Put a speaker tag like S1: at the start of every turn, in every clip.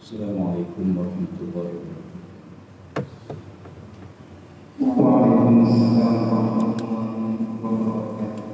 S1: Assalamualaikum warahmatullahi wabarakatuh.
S2: Waalaikumsalam warahmatullahi wabarakatuh.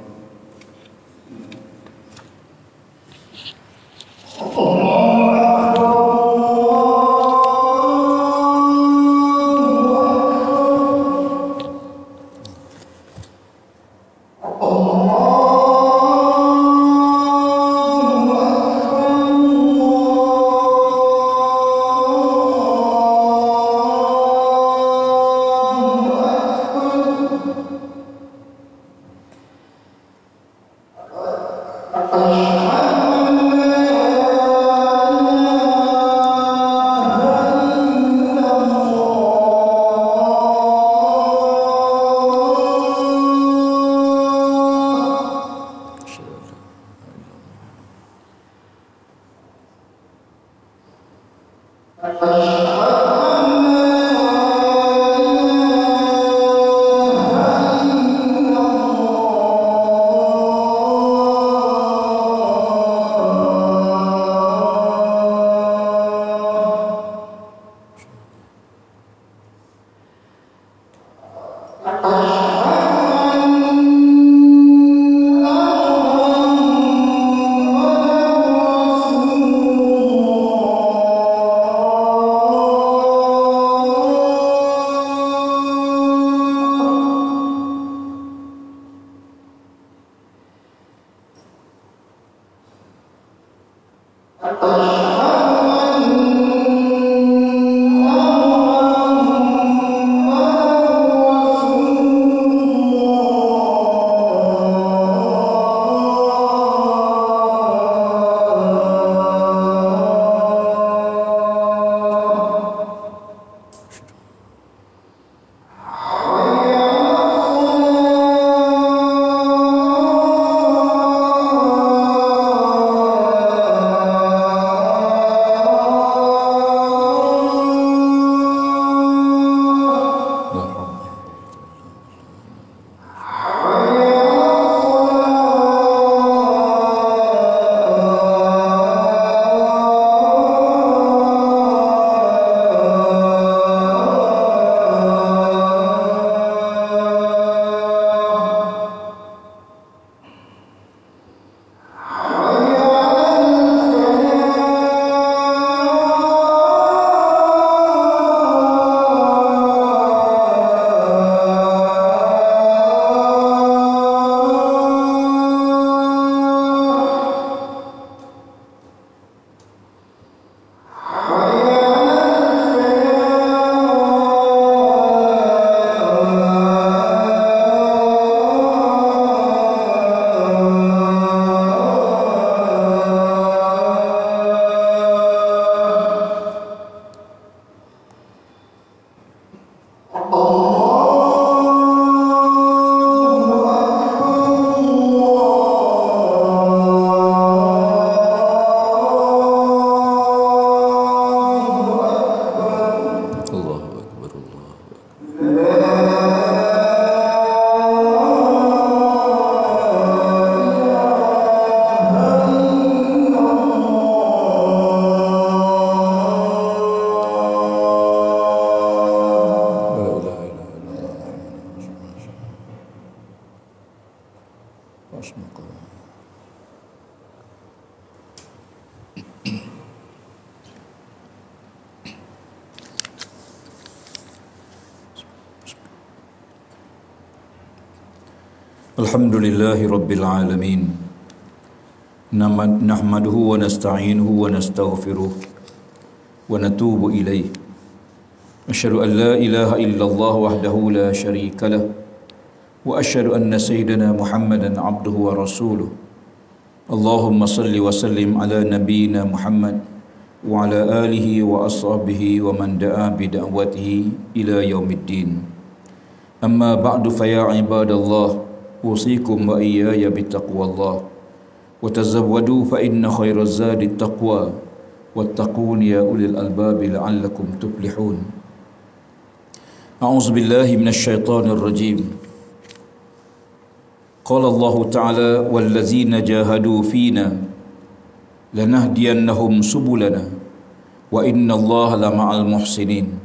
S1: Alhamdulillahi Rabbil Alamin. Nahmaduhu wa nasta'inuhu wa nastaghfiruh wa natubu ilaih. Asyhadu an la ilaha illallah wahdahu la syarika lah wa asyhadu anna sayyidana Muhammadan abduhu wa rasuluh. Allahumma salli wa sallim ala nabiyyina Muhammad wa ala alihi wa ashabihi wa man da'a bi da'watihi ila yaumiddin. Amma ba'du fa ya ibadallah, usikum wa iyaya bittaqwallah wa tazawwadu fa inna khairaz zadi taqwa wattaqun ya ulil albabi la'allakum tuflihun. A'udzu billahi minasy syaithanir rajim. Qala Allah Ta'ala wallazina jahadu fina lanahdiyannahum subulana wa innallaha lama'al muhsinin.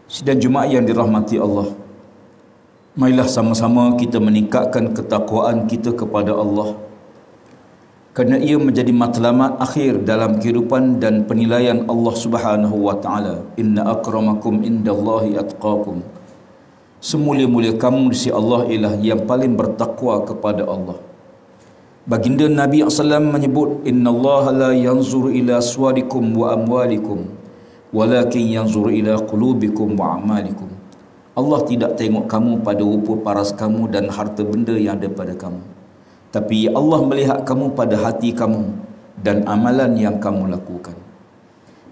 S1: Sidang Jumaat yang dirahmati Allah, marilah sama-sama kita meningkatkan ketakwaan kita kepada Allah, kerana ia menjadi matlamat akhir dalam kehidupan dan penilaian Allah Subhanahu wa taala. Inna akramakum indallahi atqakum. Semulia-mulia kamu di sisi Allah ialah yang paling bertakwa kepada Allah. Baginda Nabi SAW menyebut, innallaha la yanzuru ila suwarikum wa amwalikum walakin yanzuru ila qulubikum wa amalikum. Allah tidak tengok kamu pada rupa paras kamu dan harta benda yang ada pada kamu, tapi Allah melihat kamu pada hati kamu dan amalan yang kamu lakukan.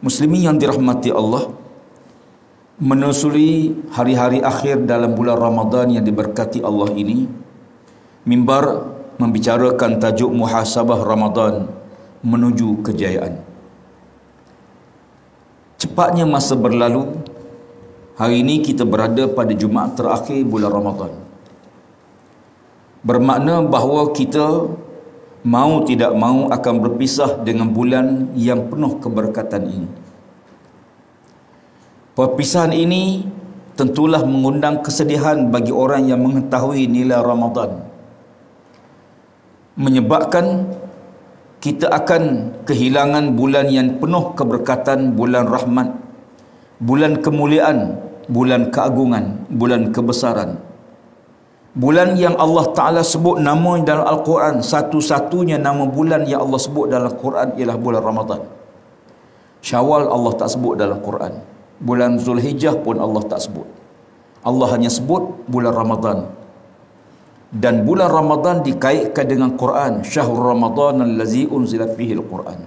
S1: Muslimin yang dirahmati Allah, menyusuli hari-hari akhir dalam bulan Ramadan yang diberkati Allah ini, mimbar membicarakan tajuk muhasabah Ramadan menuju kejayaan. Cepatnya masa berlalu. Hari ini kita berada pada Jumaat terakhir bulan Ramadan. Bermakna bahawa kita mau tidak mau akan berpisah dengan bulan yang penuh keberkatan ini. Perpisahan ini tentulah mengundang kesedihan bagi orang yang mengetahui nilai Ramadan, menyebabkan kita akan kehilangan bulan yang penuh keberkatan, bulan rahmat, bulan kemuliaan, bulan keagungan, bulan kebesaran. Bulan yang Allah Ta'ala sebut nama dalam Al-Quran, satu-satunya nama bulan yang Allah sebut dalam Al-Quran ialah bulan Ramadan. Syawal Allah tak sebut dalam Quran. Bulan Zulhijjah pun Allah tak sebut. Allah hanya sebut bulan Ramadan. Dan bulan Ramadan dikaitkan dengan Quran, syahrul Ramadan allazi unzila fihi al-Quran.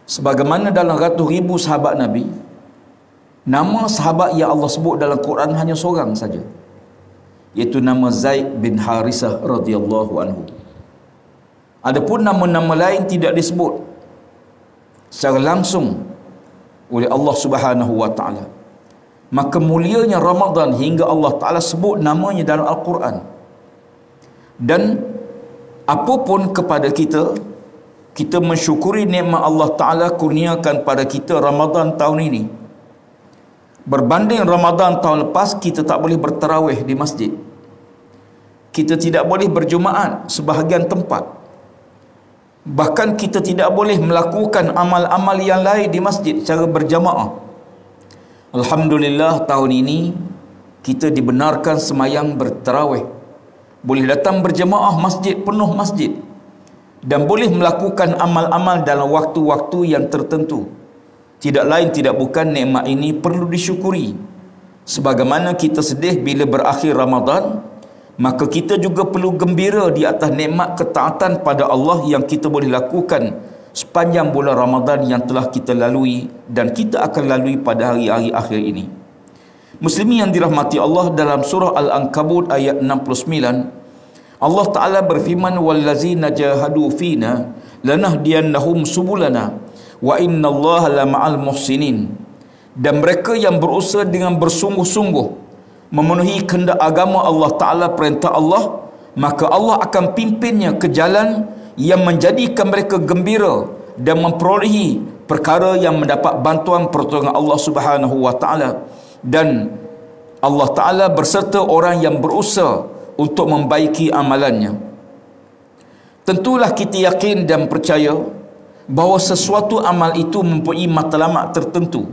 S1: Sebagaimana dalam ratus ribu sahabat Nabi, nama sahabat yang Allah sebut dalam Quran hanya seorang saja, iaitu nama Zaid bin Harisah radhiyallahu anhu. Adapun nama-nama lain tidak disebut secara langsung oleh Allah Subhanahu wa taala. Maka mulianya Ramadan hingga Allah Taala sebut namanya dalam Al-Quran. Dan apapun kepada kita, kita mensyukuri nikmat Allah Ta'ala kurniakan pada kita Ramadan tahun ini. Berbanding Ramadan tahun lepas, kita tak boleh bertarawih di masjid. Kita tidak boleh berjumaat sebahagian tempat. Bahkan kita tidak boleh melakukan amal-amal yang lain di masjid secara berjamaah. Alhamdulillah tahun ini kita dibenarkan semayang bertarawih. Boleh datang berjemaah masjid, penuh masjid, dan boleh melakukan amal-amal dalam waktu-waktu yang tertentu. Tidak lain tidak bukan nikmat ini perlu disyukuri. Sebagaimana kita sedih bila berakhir Ramadan, maka kita juga perlu gembira di atas nikmat ketaatan pada Allah yang kita boleh lakukan sepanjang bulan Ramadan yang telah kita lalui dan kita akan lalui pada hari-hari akhir ini. Muslimin yang dirahmati Allah, dalam surah Al-Ankabut ayat 69, Allah Ta'ala berfirman, wallazina jahadu fina lanahdiyannahum subulana wa innallaha lama'al muhsinin. Dan mereka yang berusaha dengan bersungguh-sungguh memenuhi kehendak agama Allah Ta'ala, perintah Allah, maka Allah akan pimpinnya ke jalan yang menjadikan mereka gembira dan memperolehi perkara yang mendapat bantuan pertolongan Allah Subhanahu wa taala. Dan Allah Ta'ala berserta orang yang berusaha untuk membaiki amalannya. Tentulah kita yakin dan percaya bahawa sesuatu amal itu mempunyai matlamat tertentu.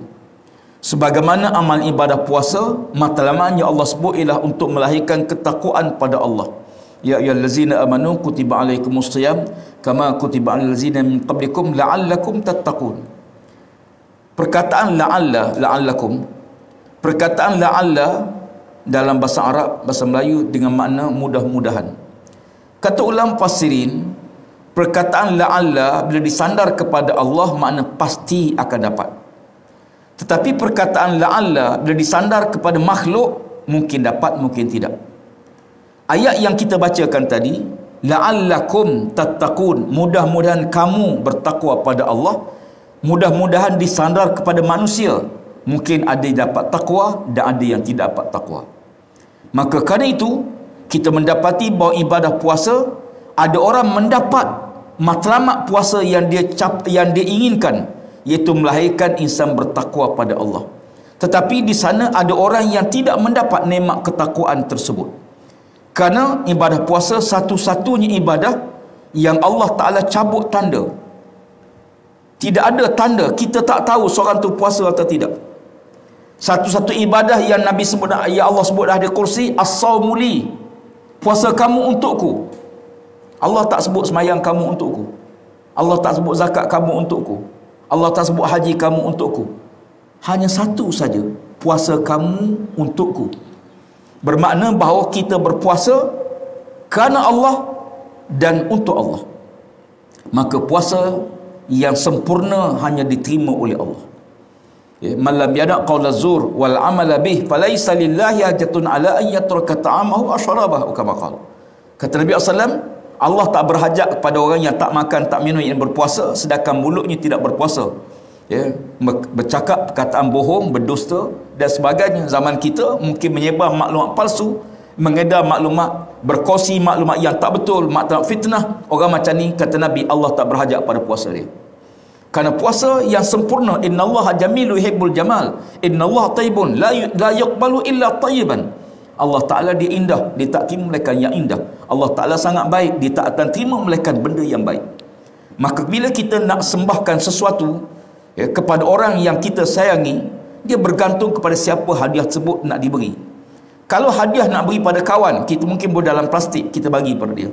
S1: Sebagaimana amal ibadah puasa, matlamat yang Allah sebut ialah untuk melahirkan ketakwaan pada Allah. Ya ayyuhallazina amanu kutiba alaikumus shiyam kama kutiba alal ladzina min qablikum la'allakum tattaqun. Perkataan la'allakum, perkataan la'alla dalam bahasa Arab, bahasa Melayu dengan makna mudah-mudahan. Kata ulama fasirin, perkataan la'alla bila disandar kepada Allah makna pasti akan dapat. Tetapi perkataan la'alla bila disandar kepada makhluk, mungkin dapat, mungkin tidak. Ayat yang kita bacakan tadi, la'allakum tattaqun, mudah-mudahan kamu bertakwa pada Allah, mudah-mudahan disandar kepada manusia. Mungkin ada yang dapat takwa dan ada yang tidak dapat takwa. Maka kerana itu, kita mendapati bahawa ibadah puasa, ada orang mendapat matlamat puasa yang dia inginkan, iaitu melahirkan insan bertakwa pada Allah. Tetapi di sana ada orang yang tidak mendapat nikmat ketakwaan tersebut. Kerana ibadah puasa satu-satunya ibadah yang Allah Ta'ala cabut tanda. Tidak ada tanda, kita tak tahu seorang tu puasa atau tidak. Satu-satu ibadah yang Nabi sebut, ya Allah sebut dah di kursi, as-sawmu li, puasa kamu untukku. Allah tak sebut semayang kamu untukku. Allah tak sebut zakat kamu untukku. Allah tak sebut haji kamu untukku. Hanya satu saja, puasa kamu untukku. Bermakna bahawa kita berpuasa kerana Allah dan untuk Allah. Maka puasa yang sempurna hanya diterima oleh Allah. Man lam yada' qawla zur wal amala bih falaysa lillahi hajatun ala an yatraka ta'amahu wa syarabahu kama qala. Kata Nabi SAW, Allah tak berhajat kepada orang yang tak makan tak minum yang berpuasa sedangkan mulutnya tidak berpuasa. Bercakap perkataan bohong, berdusta dan sebagainya. Zaman kita mungkin menyebar maklumat palsu, mengedar maklumat, berkongsi maklumat yang tak betul, maklumat fitnah. Orang macam ni, kata Nabi, Allah tak berhajat pada puasa dia. Kerana puasa yang sempurna, innallaha jamilu yuhibbul jamal, innallaha tayyibun la yuqbalu illa tayyiban. Allah Ta'ala dia indah, dia tak terima melainkan yang indah. Allah Ta'ala sangat baik, dia tak akan terima melainkan benda yang baik. Maka bila kita nak sembahkan sesuatu kepada orang yang kita sayangi, dia bergantung kepada siapa hadiah tersebut nak diberi. Kalau hadiah nak beri pada kawan, kita mungkin boleh dalam plastik kita bagi pada dia.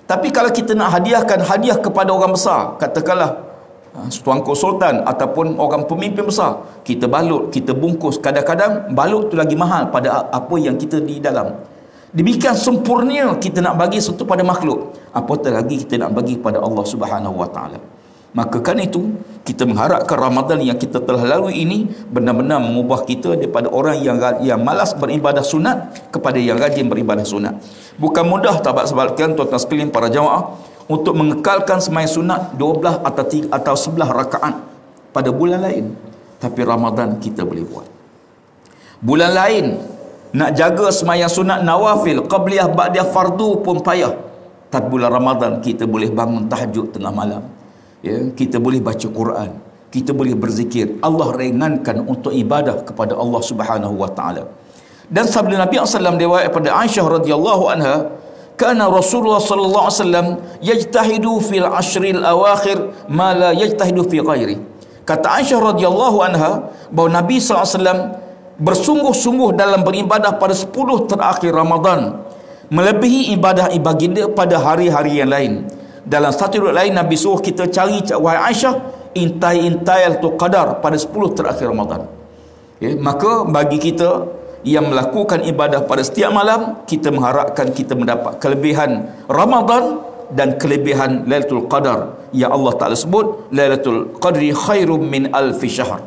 S1: Tapi kalau kita nak hadiahkan hadiah kepada orang besar, katakanlah Tuanku Sultan ataupun orang pemimpin besar, kita balut, kita bungkus. Kadang-kadang balut tu lagi mahal pada apa yang kita di dalam. Demikian sempurna kita nak bagi sesuatu pada makhluk, apatah lagi kita nak bagi pada Allah Subhanahu Wa Taala. Maka kan itu kita mengharapkan Ramadan yang kita telah lalui ini benar-benar mengubah kita daripada orang yang malas beribadah sunat kepada yang rajin beribadah sunat. Bukan mudah tabat sebalikkan tuan-tuan sekalian para jamaah untuk mengekalkan sembahyang sunat 12 atau 11 rakaat pada bulan lain. Tapi Ramadan kita boleh buat. Bulan lain nak jaga sembahyang sunat nawafil, qabliyah, ba'diyah, fardu pun payah. Tapi bulan Ramadan kita boleh bangun tahajud tengah malam. Kita boleh baca Quran, kita boleh berzikir. Allah ringankan untuk ibadah kepada Allah Subhanahu Wa Taala. Dan sabda Nabi SAW riwayat pada Aisyah radhiyallahu anha, kana Rasulullah sallallahu alaihi wasallam yajtahidu fil ashril awakhir ma la yajtahidu fi ghairi. Kata Aisyah radhiyallahu anha bahawa Nabi sallallahu alaihi wasallam bersungguh-sungguh dalam beribadah pada 10 terakhir Ramadan melebihi ibadah baginda pada hari-hari yang lain. Dalam satu riwayat lain Nabi suruh kita cari, wahai Aisyah, intai tu qadar pada 10 terakhir Ramadan. Maka bagi kita yang melakukan ibadah pada setiap malam, kita mengharapkan kita mendapat kelebihan Ramadan dan kelebihan Lailatul Qadar yang Allah Ta'ala sebut, Lailatul Qadri khairum min alfi syahr.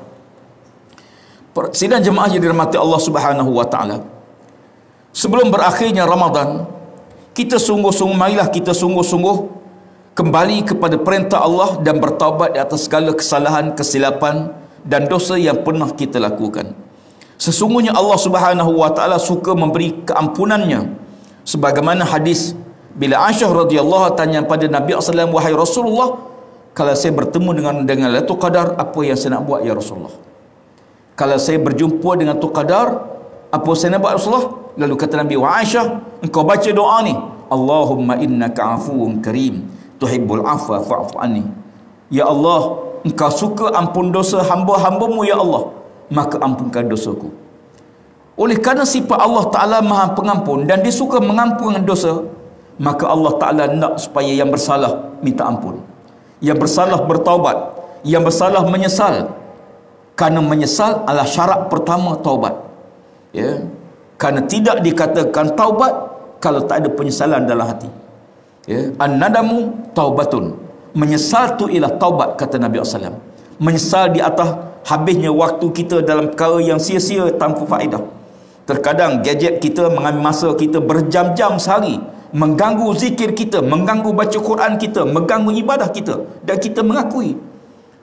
S1: Sidang jemaah yang dirahmati Allah Subhanahu Wa Ta'ala, sebelum berakhirnya Ramadan, kita marilah kita sungguh-sungguh kembali kepada perintah Allah dan bertaubat di atas segala kesalahan, kesilapan dan dosa yang pernah kita lakukan. Sesungguhnya Allah Subhanahu Wa Ta'ala suka memberi keampunannya. Sebagaimana hadis bila Aisyah radhiyallahu tanya pada Nabi SAW, wahai Rasulullah, kalau saya bertemu dengan Lailatul Qadar, apa yang saya nak buat ya Rasulullah? Kalau saya berjumpa dengan Lailatul Qadar, apa saya nak buat Rasulullah? Lalu kata Nabi, wahai Aisyah, engkau baca doa ni, Allahumma innaka afuwun karim, tuhibbul afwa fa'fu anni. Ya Allah, engkau suka ampun dosa hamba-hambamu ya Allah, maka ampunkan dosaku. Oleh kerana sifat Allah Ta'ala maha pengampun dan dia suka mengampunkan dosa, maka Allah Ta'ala nak supaya yang bersalah minta ampun, yang bersalah bertaubat, yang bersalah menyesal. Kerana menyesal adalah syarat pertama taubat. Kerana tidak dikatakan taubat kalau tak ada penyesalan dalam hati. An-nadamu taubatun, menyesal tu ialah taubat, kata Nabi SAW. Menyesal di atas habisnya waktu kita dalam perkara yang sia-sia tanpa faedah. Terkadang gadget kita mengambil masa kita berjam-jam sehari, mengganggu zikir kita, mengganggu baca Quran kita, mengganggu ibadah kita, dan kita mengakui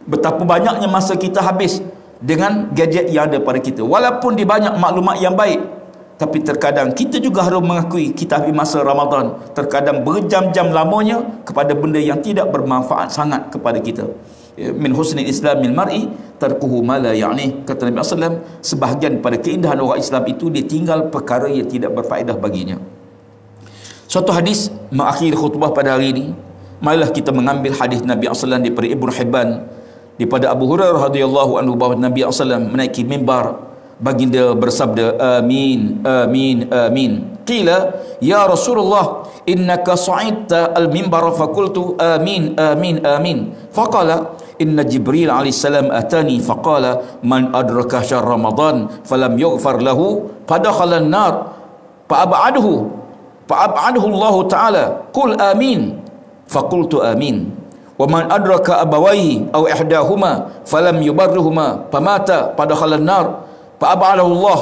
S1: betapa banyaknya masa kita habis dengan gadget yang ada pada kita. Walaupun dia banyak maklumat yang baik, Tapi terkadang kita juga harus mengakui kita di masa Ramadan terkadang berjam-jam lamanya kepada benda yang tidak bermanfaat sangat kepada kita. Min husnil islamil mar'i tarkuhu ma la ya'ni, kata Nabi SAW, sebahagian pada keindahan orang Islam itu dia tinggal perkara yang tidak berfaedah baginya. Suatu hadis mengakhiri khutbah pada hari ini, marilah kita mengambil hadis Nabi SAW daripada Ibnu Hibban daripada Abu Hurairah radhiyallahu anhu bahawa Nabi SAW menaiki mimbar, baginda bersabda, amin amin amin. Qila ya Rasulullah innaka sa'idta al-mimbar faqultu amin amin amin. Faqala inna Jibril alaihi salam atani faqala man adraka syahr Ramadan falam yughfar lahu fadakhala an-nar fa'ab'adahu Allah taala qul amin faqultu amin. Wa man adraka abawaihi aw ihdahuma falam yubarruhuma famata fadakhala an-nar fa'ab'adahu Allah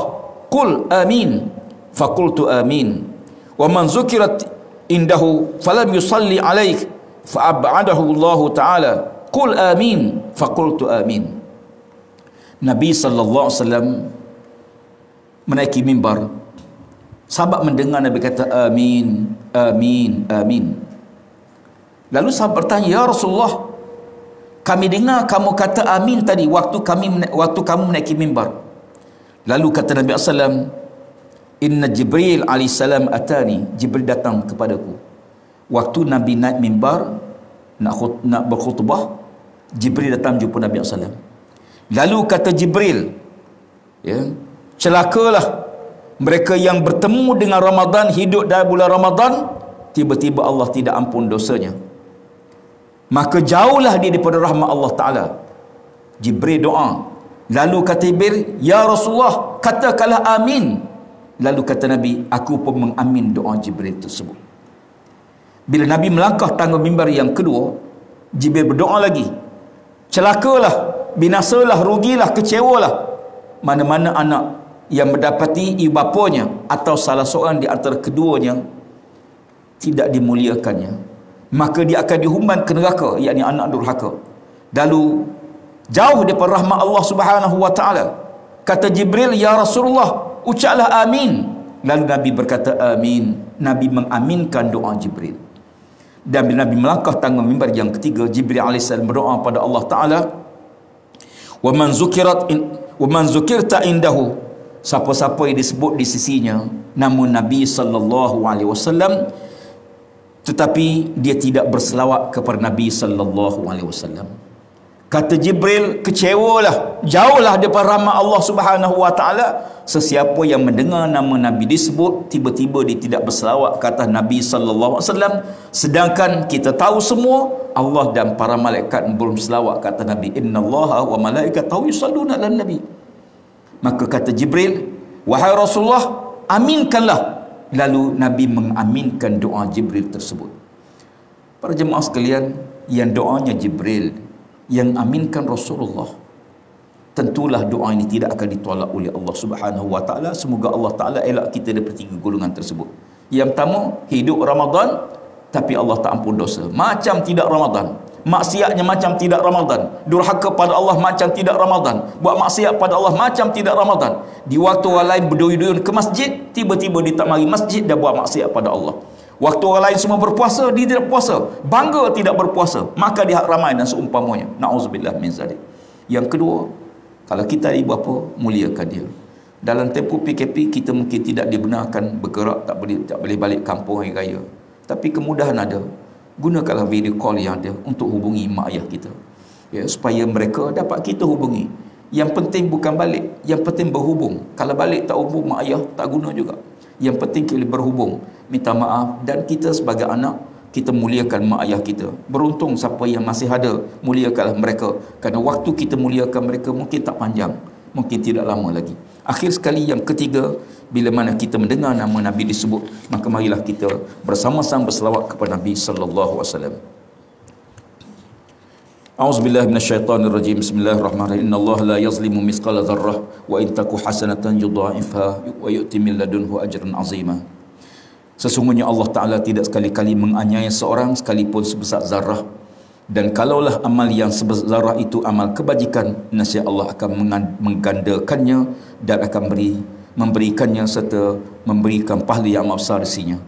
S1: qul amin faqultu amin. Wa man zukirat indahu falam yusalli alaik fa'ab'adahu Allah taala qul amin faqultu amin. Nabi sallallahu alaihi wasallam menaiki mimbar. Sahabat mendengar Nabi kata amin amin amin. Lalu sahabat bertanya, ya Rasulullah, kami dengar kamu kata amin tadi waktu kamu menaiki mimbar. Lalu kata Nabi SAW, inna Jibril alaihissalam atani, Jibril datang kepadaku. Waktu Nabi naik mimbar nak berkhutbah, Jibril datang jumpa Nabi SAW. Lalu kata Jibril, ya, celakalah mereka yang bertemu dengan Ramadan, hidup dari bulan Ramadan, tiba-tiba Allah tidak ampun dosanya. Maka jauhlah dia daripada rahmat Allah Ta'ala. Jibril doa. Lalu kata Jibril, ya Rasulullah, katakanlah amin. Lalu kata Nabi, aku pun mengamin doa Jibril tersebut. Bila Nabi melangkah tangga mimbar yang kedua, Jibril berdoa lagi. Celakalah, binasalah, rugilah, kecewalah mana-mana anak yang mendapati ibu bapanya atau salah seorang di antara keduanya tidak dimuliakannya, maka dia akan dihumban ke neraka, yakni anak durhaka. Lalu jauh daripada rahmat Allah Subhanahu wa taala. Kata Jibril, ya Rasulullah, ucaplah amin. Lalu Nabi berkata amin. Nabi mengaminkan doa Jibril. Dan bila Nabi melangkah tangga mimbar yang ketiga, Jibril alaihissalam berdoa pada Allah Taala, wa man zukirta indahu, siapa-siapa yang disebut di sisinya nama Nabi sallallahu alaihi wasallam tetapi dia tidak berselawat kepada Nabi sallallahu alaihi wasallam. Kata Jibril, kecewalah, jauhlah daripada rahmat Allah Subhanahu wa taala sesiapa yang mendengar nama Nabi disebut tiba-tiba dia tidak berselawat ke atas Nabi sallallahu alaihi wasallam, sedangkan kita tahu semua Allah dan para malaikat belum selawat ke atas Nabi. Innallaha wa malaikatahu yusalluna 'alan nabi. Maka kata Jibril, wahai Rasulullah, aminkanlah. Lalu Nabi mengaminkan doa Jibril tersebut. Para jemaah sekalian, yang doanya Jibril, yang aminkan Rasulullah, tentulah doa ini tidak akan ditolak oleh Allah Subhanahu wa taala. Semoga Allah Taala elak kita daripada tiga golongan tersebut. Yang pertama, hidup Ramadan tapi Allah tak ampun dosa, macam tidak Ramadan. Maksiatnya macam tidak Ramadan. Durhaka pada Allah macam tidak Ramadan. Buat maksiat pada Allah macam tidak Ramadan. Di waktu orang lain berduyun-duyun ke masjid, tiba-tiba dia tak mari masjid dan buat maksiat pada Allah. Waktu orang lain semua berpuasa, dia tidak puasa. Bangga tidak berpuasa, maka dia ramai dan seumpamanya. Na'udzubillah min zalik. Yang kedua, kalau kita ibu bapa, muliakan dia. Dalam tempoh PKP kita mungkin tidak dibenarkan bergerak, tak boleh balik kampung hari raya. Tapi kemudahan ada. Gunakanlah video call yang ada untuk hubungi mak ayah kita, ya, supaya mereka dapat kita hubungi. Yang penting bukan balik, yang penting berhubung. Kalau balik tak hubung mak ayah, tak guna juga. Yang penting kita berhubung, minta maaf, dan kita sebagai anak, kita muliakan mak ayah kita. Beruntung siapa yang masih ada, muliakanlah mereka. Kerana waktu kita muliakan mereka mungkin tak panjang, mungkin tidak lama lagi. Akhir sekali, yang ketiga, bila mana kita mendengar nama Nabi disebut, maka marilah kita bersama-sama berselawat kepada Nabi sallallahu alaihi wasallam. A'udzubillahi minasyaitonirrajim. Bismillahirrahmanirrahim. Innallaha la yazlimu mithqala dzarrah wa in taku hasanatan yudha'ifha wa yu'ti min ladunhu ajran 'azima. Sesungguhnya Allah Taala tidak sekali-kali menganiaya seorang sekalipun sebesar zarah. Dan kalaulah amal yang sebesar zarah itu amal kebajikan, nescaya Allah akan menggandakannya dan akan beri memberikannya serta memberikan pahala yang amat besar isinya.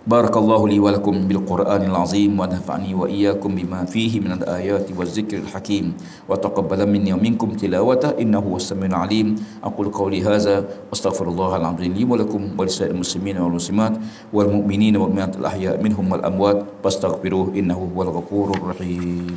S1: Barakallahu li wa lakum bil Qur'anil azim wa nafa'ani wa iyyakum bima fihi minal ayati waz zikril hakim wa taqabbala minni wa minkum tilawata innahu was-sami'ul alim. Aqulu qawli hadza astaghfirullahal azim li wa lakum wa lisa'il muslimin wal muslimat wal mu'minin wal mu'minat al ahya' minhum wal amwat fastaghfiruhu innahu huwal ghafurur rahim.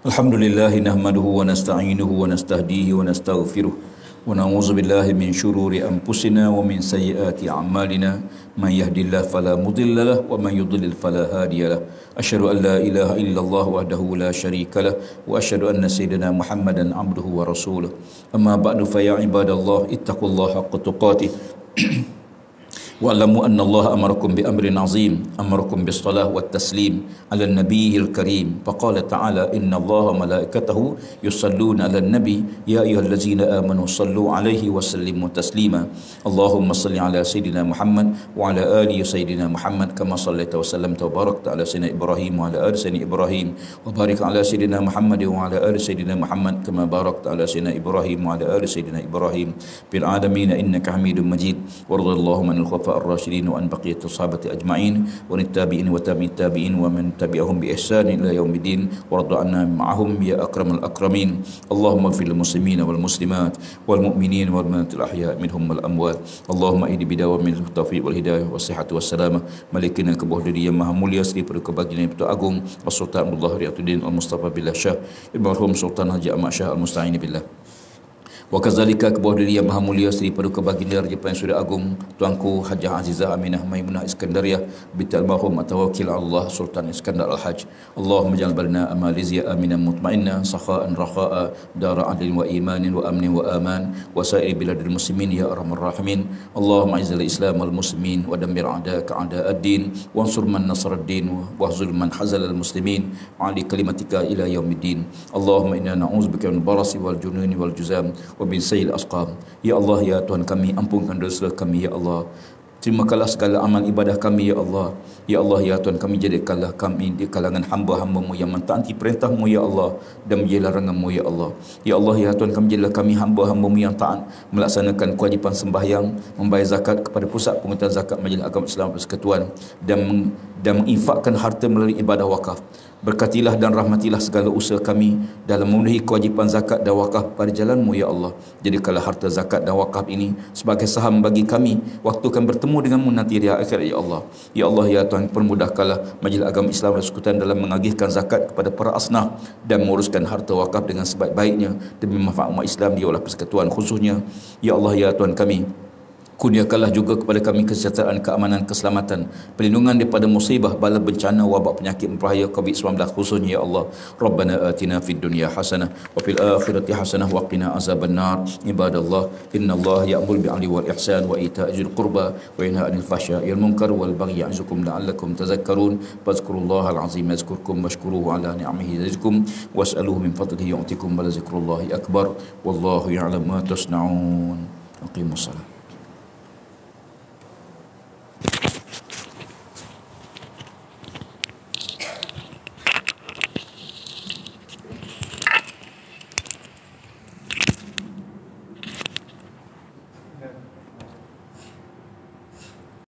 S1: Alhamdulillah nahmaduhu wa nasta'inuhu wa nastahdihi wa nastaghfiruh wa na'udzu billahi min shururi anfusina wa min sayyiati a'malina man yahdihillahu fala mudilla lahu wa man yudlil fala hadiya lahu. Asyhadu an la ilaha illallah wahdahu la syarika lahu wa asyhadu anna sayyidina Muhammadan abduhu wa rasuluh. Amma ba'du fa ya ibadallah ittaqullaha haqqa tuqatih. Wa'lamu anna Allah amarakum bi amrin azim, amarakum bis salah wat taslim ala nabiyil karim. Faqala ta'ala inna Allah malaikatahu yusalluna ala nabi ya ayyuhallazina amanu sallu alaihi wa sallimu taslima. Allahumma salli ala sayyidina Muhammad wa ala ali sayyidina Muhammad kama sallaita wa sallamta wa barakta ala sayyidina Ibrahim wa ala ali sayyidina Ibrahim wa barik ala sayyidina Muhammad wa ala ali sayyidina Muhammad kama barakta ala sayyidina Ibrahim wa ala ali sayyidina Ibrahim fil alamin innaka Hamidum Majid. Warḍallahu anil الراشدين وأن بقية الصحابة أجمعين وأن التابعين وتابعين التابعين ومن تبعهم بإحسان إلى يوم الدين وارض عنا معهم يا أكرم الأكرمين. اللهم اغفر للمسلمين والمسلمات والمؤمنين والمؤمنات الأحياء منهم والأموات. اللهم إهد بدوام التوفيق والهداية والصحة والسلامة ملكنا kebuah diri yang maha mulia Sri Paduka Baginda Yang Agung Sultan Abdullah Riyatuddin Al-Mustafa Billah Shah Ibrahim Sultan Haji Ahmad Shah Al-Musta'in Billah. Wa kazalika kebuah diri yang maha mulia Sri Paduka Baginda Raja Paling Surya Agung Tuanku Hajah Azizah Aminah Maimunah Iskandariah binti Al-Marhum At-Tawakkil Allah Sultan Iskandar Al-Haj. Allahumma ja'al balna amalizia aminan mutmainnah sakha'an rakha'a dara adlin wa imanin wa amnin wa aman wa sa'iri biladil muslimin ya arhamar rahimin. Allahumma izzil islam wal muslimin wa dammir a'da'aka a'da'ad-din wa ansur man nasaraddin wa ahzul man hazal al-muslimin wa ali kalimatika ila yaumiddin. Allahumma inna na'udzubika min barasi wal jununi wal juzam bin sayyil asqam. Ya Allah, ya Tuhan kami, ampunkan dosa kami ya Allah. Terimakanlah segala amal ibadah kami ya Allah. Ya Allah, ya Tuhan kami, jadikanlah kami di kalangan hamba-hamba-Mu yang mentaati perintah-Mu ya Allah dan menjauhi larangan-Mu ya Allah. Ya Allah, ya Tuhan kami, jadilah kami hamba-hamba-Mu yang taat melaksanakan kewajipan sembahyang, membayar zakat kepada pusat pengurusan zakat Majlis Agama Islam Persekutuan dan menginfakkan harta melalui ibadah wakaf. Berkatilah dan rahmatilah segala usaha kami dalam memenuhi kewajipan zakat dan wakaf pada jalan-Mu ya Allah. Jadikanlah harta zakat dan wakaf ini sebagai saham bagi kami waktu kami bertemu dengan-Mu nanti di akhirat ya Allah. Ya Allah, ya Tuhan, permudahkanlah Majlis Agama Islam Persekutuan dalam mengagihkan zakat kepada para asnaf dan menguruskan harta wakaf dengan sebaik-baiknya demi manfaat umat Islam di wilayah persekutuan khususnya. Ya Allah, ya Tuhan kami, kurniakanlah juga kepada kami kesejahteraan, keamanan, keselamatan, perlindungan daripada musibah, bala, bencana, wabak, penyakit berbahaya COVID-19 khususnya ya Allah. Rabbana atina fid dunya hasanah wa fil akhirati hasanah wa qina azabannar. Ibadallah, innallaha ya'muru bil 'adli wal ihsan wa ita'i dzil qurba wa yanha 'anil fahsya'i wal munkar wal baghi ya'izukum la'allakum tadhakkarun. Fadhkurullahal 'azim yazkurkum washkuruhu 'ala ni'amihi yazidkum was'aluhu min fadlihi yu'tikum wa la dzikrullahi akbar. Wallahu ya'lamu ma tasna'un. Aqimussalam.